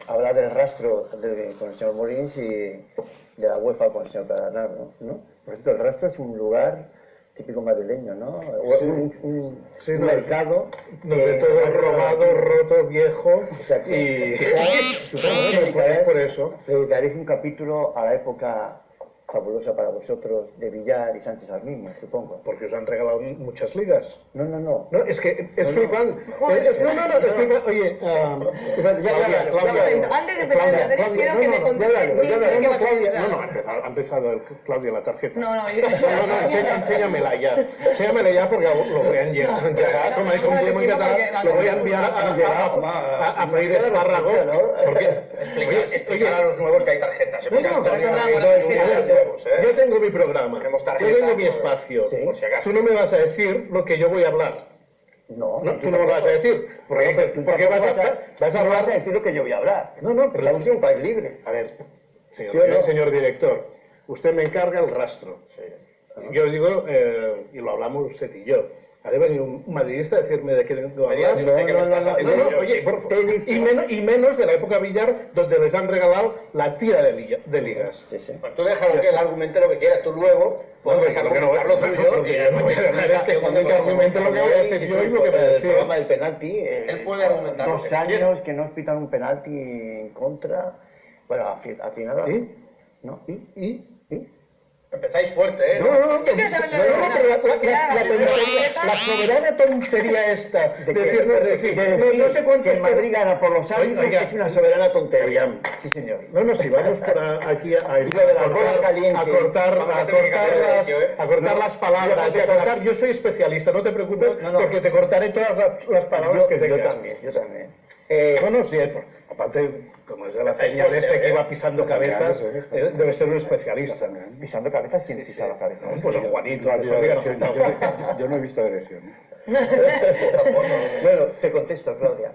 hablar del rastro con el señor Molins y de la UEFA con el señor Pedernal, ¿no? Por cierto, el rastro es un lugar típico madrileño, ¿no? Un mercado donde todo es robado, roto, viejo. Exacto. Y supongo que por eso dedicaréis un capítulo a la época fabulosa para vosotros de Villar y Sánchez Arminio, supongo. Porque os han regalado muchas ligas. No, es que es flipante. Es flipante. Oye, Claudia. Antes de empezar, quiero que me conteste bien qué vas a decir. Ha empezado Claudia la tarjeta. No, enséñamela ya. Enséñamela ya porque lo voy a llegar, como hay complejo y tal, lo voy a enviar a freír espárragos. Explicar a los nuevos que hay tarjetas. Yo tengo mi programa, yo tengo mi espacio. Sí. Tú no me vas a decir lo que yo voy a hablar. No, tú no me vas a decir. Porque vas a hablar de decir lo que yo voy a hablar. Pero estamos en un país libre. A ver, señor director, usted me encarga el rastro. Sí. Yo digo, y lo hablamos usted y yo. ¿Ha de venir un madridista a decirme de qué vengo a hablar? Y menos de la época Villar, donde les han regalado la tira de ligas. Sí. Pues tú déjalo que él argumente lo que quiera, tú luego puedes argumentar lo tuyo y que argumente lo que voy a decir yo y lo que me decía. El programa del penalti. Él puede argumentar. 2 años que no os pitan un penalti en contra. Bueno, al final. ¿Y? ¿No? ¿Y? Empezáis fuerte, ¿eh? Yo quiero saber lo de la soberana tontería esta de decir, no sé cuántos que el Madrid gana por los árbitros, es una soberana tontería. Sí, señor. Si vamos aquí a cortar las palabras, yo soy especialista, no te preocupes, porque te cortaré todas las palabras que tengas. Yo también. Aparte, como es de la señal que iba pisando cabezas, debe ser un especialista. ¿Pisando cabezas? ¿Quién pisa la cabeza? Pues el Juanito, yo no he visto agresión. Bueno, te contesto, Claudia.